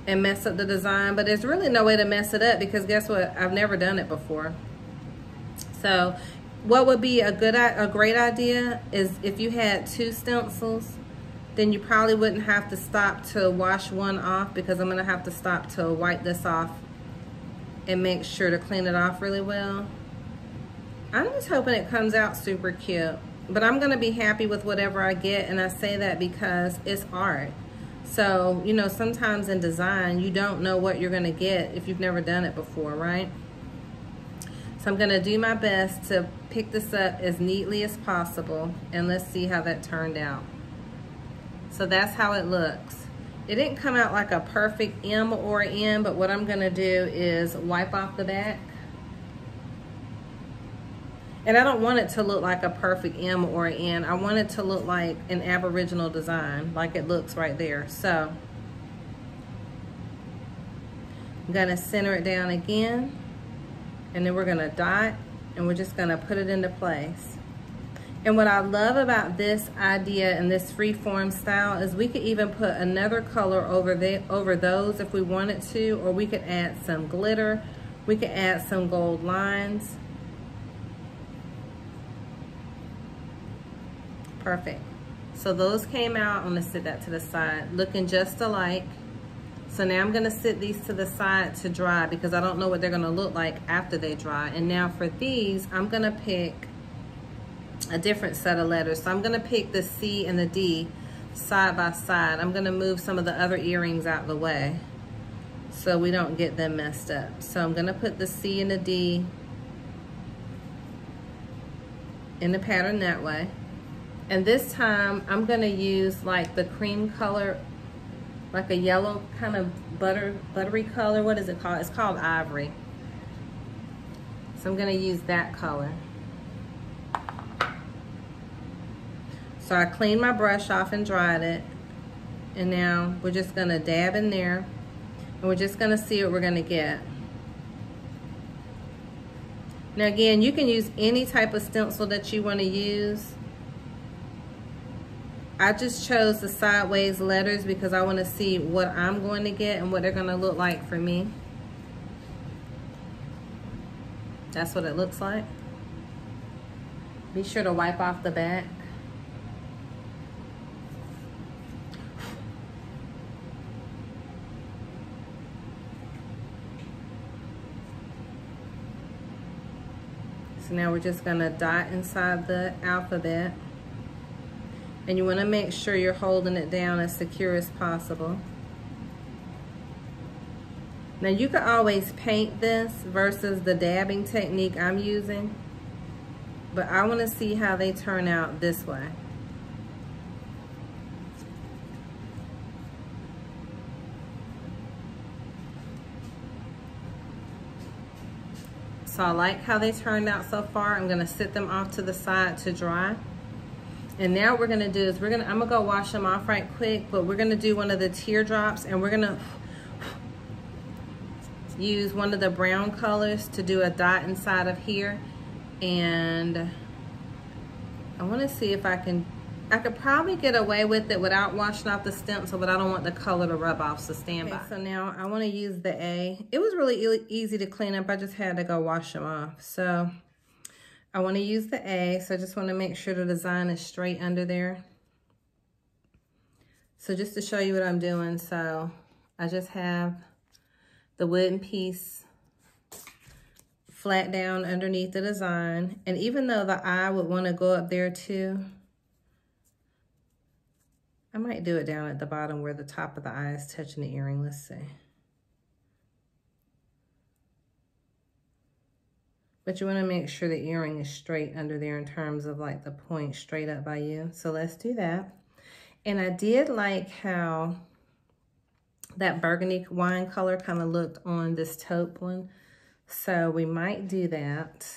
and mess up the design. But there's really no way to mess it up because guess what? I've never done it before. So what would be a great idea is if you had 2 stencils, then you probably wouldn't have to stop to wash one off, because I'm gonna have to stop to wipe this off and make sure to clean it off really well. I'm just hoping it comes out super cute, but I'm gonna be happy with whatever I get, and I say that because it's art. So, you know, sometimes in design, you don't know what you're gonna get if you've never done it before, right? So I'm gonna do my best to pick this up as neatly as possible, and let's see how that turned out. So that's how it looks. It didn't come out like a perfect M or N, but what I'm gonna do is wipe off the back. And I don't want it to look like a perfect M or N. I want it to look like an Aboriginal design, like it looks right there. So I'm gonna center it down again, and then we're gonna dot, and we're just gonna put it into place. And what I love about this idea and this freeform style is we could even put another color over those if we wanted to, or we could add some glitter. We could add some gold lines. Perfect. So those came out. I'm gonna sit that to the side, looking just alike. So now I'm gonna sit these to the side to dry because I don't know what they're gonna look like after they dry. And now for these, I'm gonna pick a different set of letters. So I'm gonna pick the C and the D. side by side. I'm gonna move some of the other earrings out of the way so we don't get them messed up. So I'm gonna put the C and the D in the pattern that way. And this time I'm gonna use like the cream color, like a yellow kind of buttery color. What is it called? It's called ivory. So I'm gonna use that color. So I cleaned my brush off and dried it. And now we're just gonna dab in there and we're just gonna see what we're gonna get. Now again, you can use any type of stencil that you wanna use. I just chose the sideways letters because I wanna see what I'm going to get and what they're gonna look like for me. That's what it looks like. Be sure to wipe off the back. So now we're just gonna dot inside the alphabet. And you wanna make sure you're holding it down as secure as possible. Now you can always paint this versus the dabbing technique I'm using, but I wanna see how they turn out this way. So I like how they turned out so far. I'm gonna sit them off to the side to dry. And now what we're gonna do is I'm gonna go wash them off right quick, but we're gonna do one of the teardrops and we're gonna use one of the brown colors to do a dot inside of here. And I wanna see if I could probably get away with it without washing off the stencil, but I don't want the color to rub off, so stand by. So now I wanna use the A. It was really easy to clean up. I just had to go wash them off. So I wanna use the A, so I just wanna make sure the design is straight under there. So just to show you what I'm doing, so I just have the wooden piece flat down underneath the design. And even though the eye would wanna go up there too, I might do it down at the bottom where the top of the eye is touching the earring. Let's see. But you want to make sure the earring is straight under there in terms of like the point straight up by you. So let's do that. And I did like how that burgundy wine color kind of looked on this taupe one. So we might do that.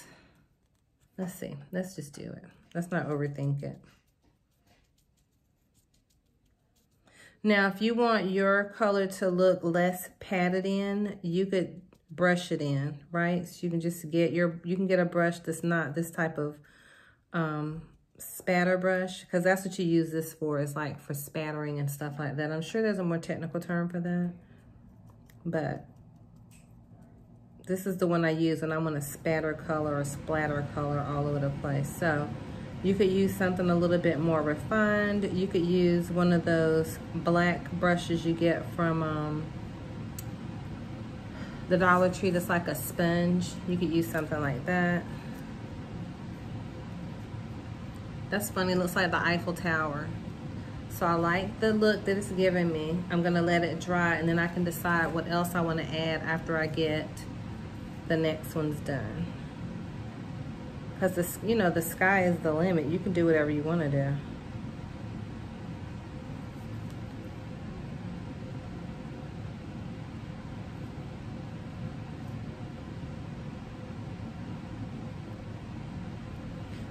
Let's see. Let's just do it. Let's not overthink it. Now, if you want your color to look less padded in, you could brush it in, right? So you can just get you can get a brush that's not this type of spatter brush, because that's what you use this for, is like for spattering and stuff like that. I'm sure there's a more technical term for that, but this is the one I use when I want to spatter color or splatter color all over the place. So you could use something a little bit more refined. You could use one of those black brushes you get from the Dollar Tree that's like a sponge. You could use something like that. That's funny, it looks like the Eiffel Tower. So I like the look that it's giving me. I'm gonna let it dry and then I can decide what else I wanna add after I get the next one's done. Because this, you know, the sky is the limit. You can do whatever you want to do.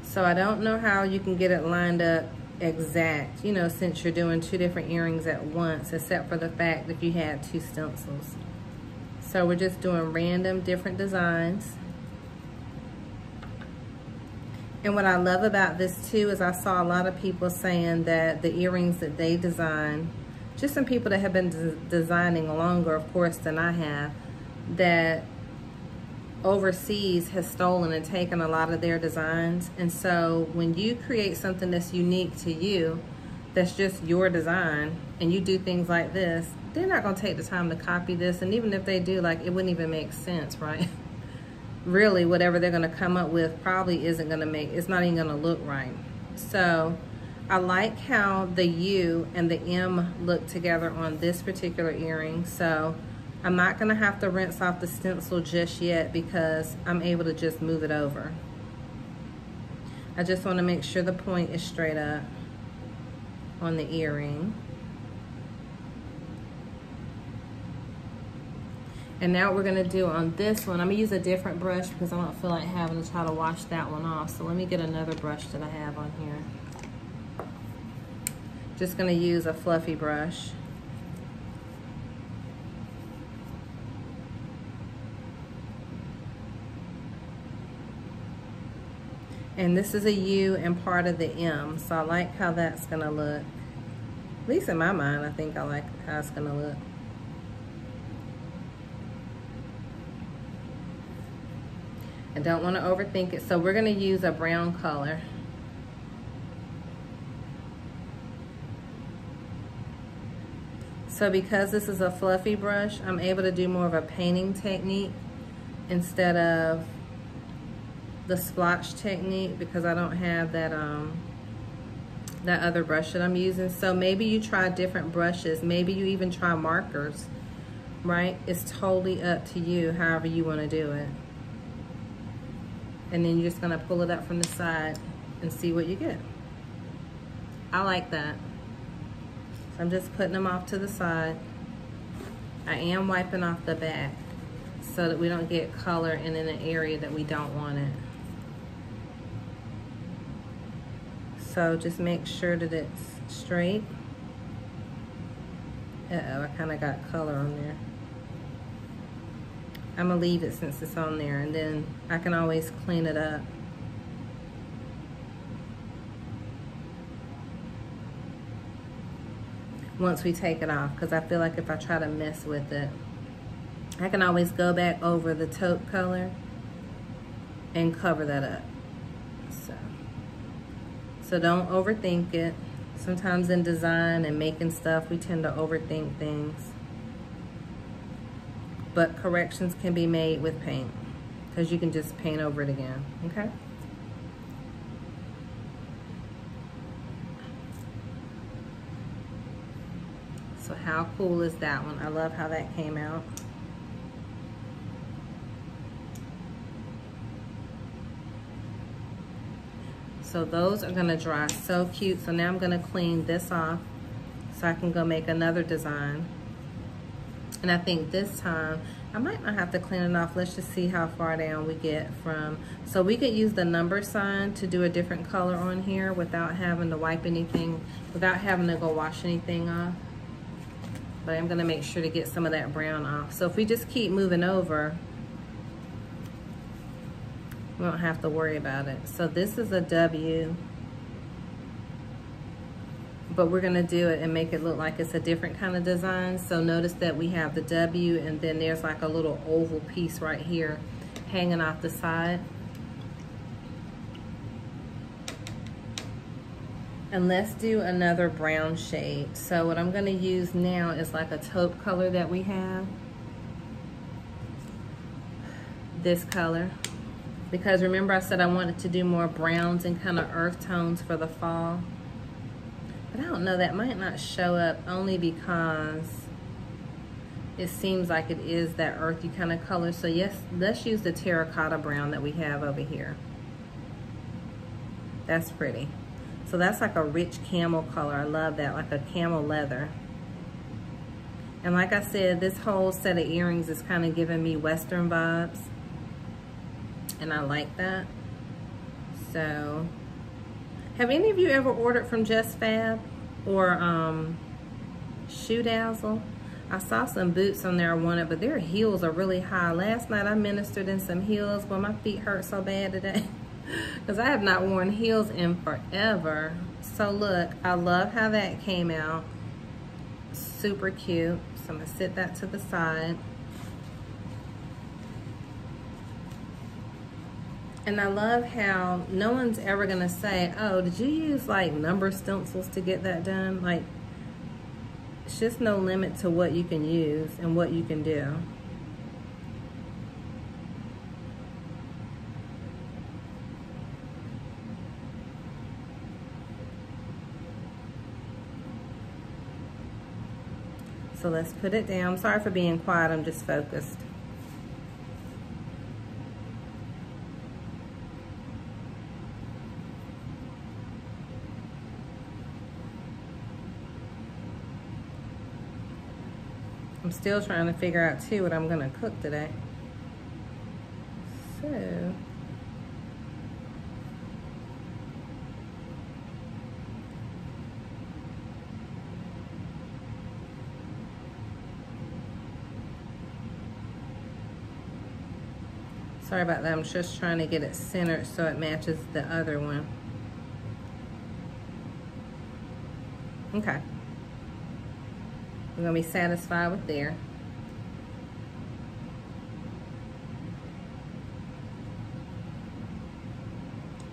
So I don't know how you can get it lined up exact, you know, since you're doing two different earrings at once, except for the fact that you had two stencils. So we're just doing random different designs. And what I love about this too is I saw a lot of people saying that the earrings that they design, just some people that have been designing longer, of course, than I have, that overseas has stolen and taken a lot of their designs. And so when you create something that's unique to you, that's just your design, and you do things like this, they're not gonna take the time to copy this. And even if they do, like, it wouldn't even make sense, right? Really, whatever they're gonna come up with probably isn't gonna make, it's not even gonna look right. So I like how the U and the M look together on this particular earring. So I'm not gonna have to rinse off the stencil just yet because I'm able to just move it over. I just wanna make sure the point is straight up on the earring. And now what we're gonna do on this one, I'm gonna use a different brush because I don't feel like having to try to wash that one off. So let me get another brush that I have on here. Just gonna use a fluffy brush. And this is a U and part of the M, so I like how that's gonna look. At least in my mind, I think I like how it's gonna look. I don't wanna overthink it, so we're gonna use a brown color. So because this is a fluffy brush, I'm able to do more of a painting technique instead of the splotch technique because I don't have that that other brush that I'm using. So maybe you try different brushes. Maybe you even try markers, right? It's totally up to you, however you want to do it. And then you're just gonna pull it up from the side and see what you get. I like that. So I'm just putting them off to the side. I am wiping off the back so that we don't get color in an area that we don't want it. So just make sure that it's straight. Uh-oh, I kind of got color on there. I'm gonna leave it since it's on there, and then I can always clean it up. Once we take it off, because I feel like if I try to mess with it, I can always go back over the taupe color and cover that up. So don't overthink it. Sometimes in design and making stuff, we tend to overthink things. But corrections can be made with paint because you can just paint over it again, okay? So how cool is that one? I love how that came out. So those are gonna dry so cute. So now I'm gonna clean this off so I can go make another design. And I think this time, I might not have to clean it off. Let's just see how far down we get from. So we could use the number sign to do a different color on here without having to wipe anything, without having to go wash anything off. But I'm gonna make sure to get some of that brown off. So if we just keep moving over, we don't have to worry about it. So this is a W, but we're gonna do it and make it look like it's a different kind of design. So notice that we have the W and then there's like a little oval piece right here hanging off the side. And let's do another brown shade. So what I'm gonna use now is like a taupe color that we have. This color. Because remember I said I wanted to do more browns and kind of earth tones for the fall. But I don't know, that might not show up only because it seems like it is that earthy kind of color. So yes, let's use the terracotta brown that we have over here. That's pretty. So that's like a rich camel color. I love that, like a camel leather. And like I said, this whole set of earrings is kind of giving me Western vibes. And I like that. So, have any of you ever ordered from Just Fab or Shoe Dazzle? I saw some boots on there I wanted, but their heels are really high. Last night I ministered in some heels, but my feet hurt so bad today because I have not worn heels in forever. So look, I love how that came out. Super cute. So I'm gonna sit that to the side. And I love how no one's ever gonna say, oh, did you use like number stencils to get that done? Like, it's just no limit to what you can use and what you can do. So let's put it down. Sorry for being quiet, I'm just focused. I'm still trying to figure out too what I'm gonna cook today. So, sorry about that, I'm just trying to get it centered so it matches the other one. Okay. We're gonna be satisfied with there.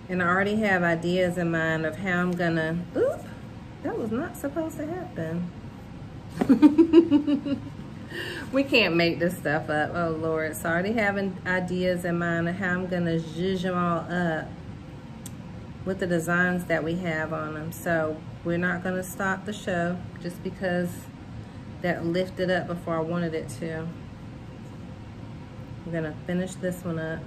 And I already have ideas in mind of how I'm gonna, oop, that was not supposed to happen. We can't make this stuff up, oh Lord. So I already having ideas in mind of how I'm gonna zhuzh them all up with the designs that we have on them. So we're not gonna stop the show just because that lifted up before I wanted it to. We're gonna finish this one up.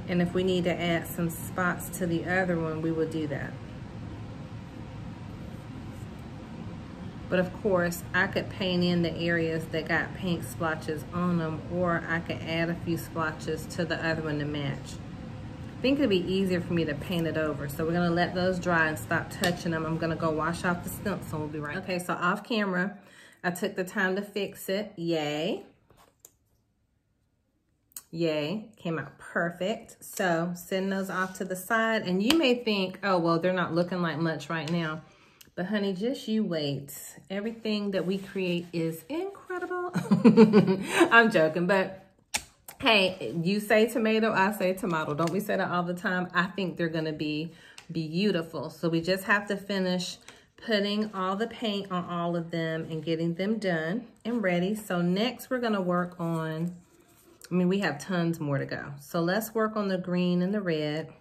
And if we need to add some spots to the other one, we will do that. But of course, I could paint in the areas that got paint splotches on them, or I could add a few splotches to the other one to match. I think it'd be easier for me to paint it over. So we're gonna let those dry and stop touching them. I'm gonna go wash off the stencil, we'll be right back. Okay, so off camera, I took the time to fix it, yay. Yay, came out perfect. So send those off to the side, and you may think, oh, well, they're not looking like much right now. But honey, just you wait. Everything that we create is incredible. I'm joking, but hey, you say tomato, I say tomato. Don't we say that all the time? I think they're gonna be beautiful. So we just have to finish putting all the paint on all of them and getting them done and ready. So next we're gonna work on, I mean, we have tons more to go. So let's work on the green and the red.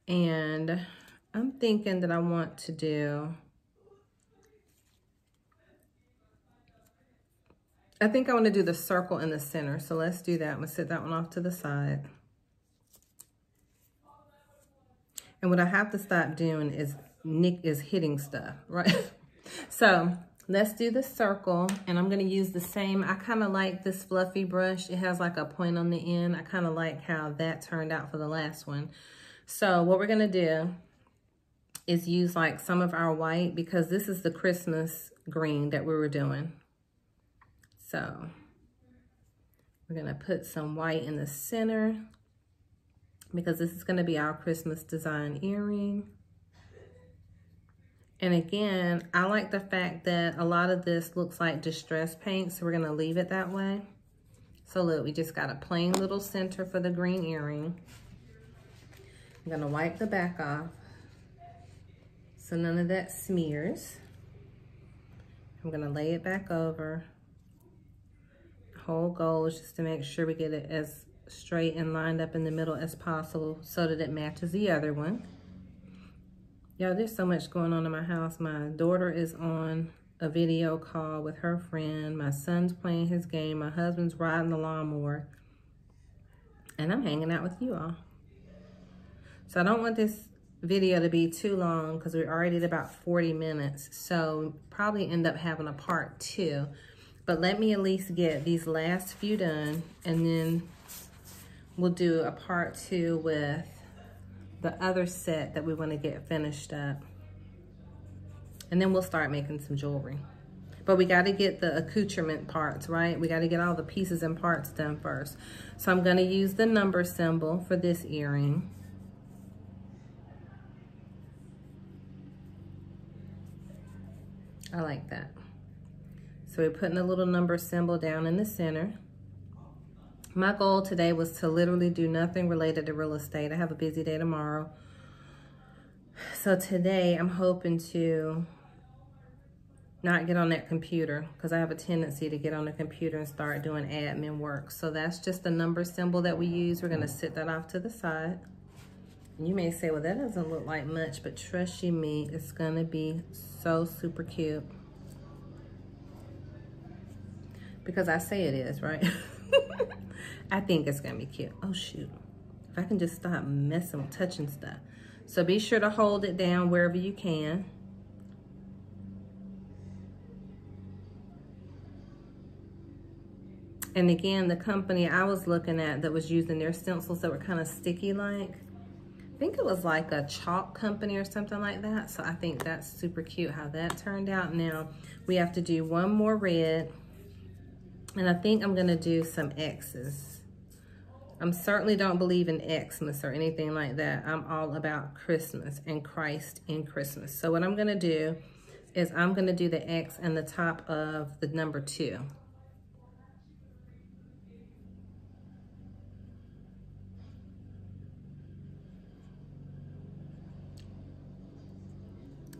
And I'm thinking that I want to do, I think I want to do the circle in the center. So let's do that. I'm gonna set that one off to the side. And what I have to stop doing is hitting stuff, right? So let's do the circle, and I'm gonna use the same, I kind of like this fluffy brush. It has like a point on the end. I kind of like how that turned out for the last one. So what we're gonna do is use like some of our white, because this is the Christmas green that we were doing. So we're gonna put some white in the center because this is gonna be our Christmas design earring. And again, I like the fact that a lot of this looks like distress paint, so we're gonna leave it that way. So look, we just got a plain little center for the green earring. I'm gonna wipe the back off so none of that smears. I'm gonna lay it back over. The whole goal is just to make sure we get it as straight and lined up in the middle as possible so that it matches the other one. Y'all, there's so much going on in my house. My daughter is on a video call with her friend. My son's playing his game. My husband's riding the lawnmower. And I'm hanging out with you all. So I don't want this video to be too long because we're already at about 40 minutes. So probably end up having a part 2. But let me at least get these last few done, and then we'll do a part 2 with the other set that we want to get finished up. And then we'll start making some jewelry. But we got to get the accoutrement parts, right? We got to get all the pieces and parts done first. So I'm going to use the number symbol for this earring. I like that. So we're putting a little number symbol down in the center. My goal today was to literally do nothing related to real estate. I have a busy day tomorrow. So today I'm hoping to not get on that computer, because I have a tendency to get on the computer and start doing admin work. So that's just the number symbol that we use. We're gonna sit that off to the side. You may say, well, that doesn't look like much, but trust you me, it's gonna be so super cute. Because I say it is, right? I think it's gonna be cute. Oh shoot, if I can just stop messing with touching stuff. So be sure to hold it down wherever you can. And again, the company I was looking at that was using their stencils that were kind of sticky like, I think it was like a chalk company or something like that. So I think that's super cute how that turned out. Now we have to do one more red, and I think I'm gonna do some X's. I certainly don't believe in Xmas or anything like that. I'm all about Christmas and Christ in Christmas. So what I'm gonna do is I'm gonna do the X in the top of the number 2.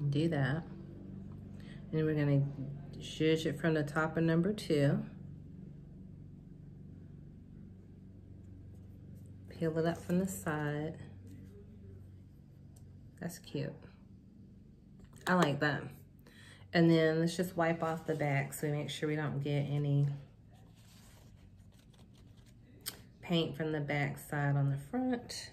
Do that. And we're gonna zhuzh it from the top of number 2. Peel it up from the side. That's cute. I like that. And then let's just wipe off the back so we make sure we don't get any paint from the back side on the front.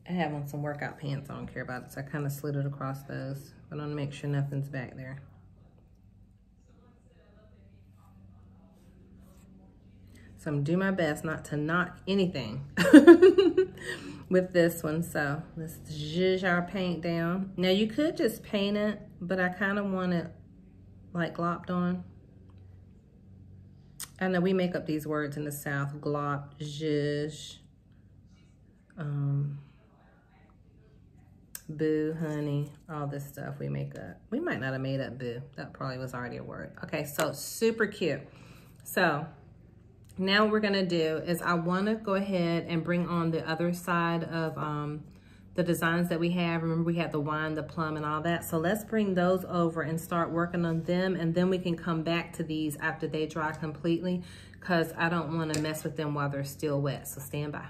I have on some workout pants, I don't care about it, so I kind of slid it across those. But I want to make sure nothing's back there. So I'm gonna do my best not to knock anything with this one. So let's zhuzh our paint down. Now you could just paint it, but I kind of want it like glopped on. I know we make up these words in the South: glop, zhuzh, boo, honey, all this stuff we make up. We might not have made up boo. That probably was already a word. Okay, so super cute. So now what we're gonna do is I wanna go ahead and bring on the other side of the designs that we have. Remember we had the wine, the plum, and all that. So let's bring those over and start working on them, and then we can come back to these after they dry completely, because I don't wanna mess with them while they're still wet, so stand by.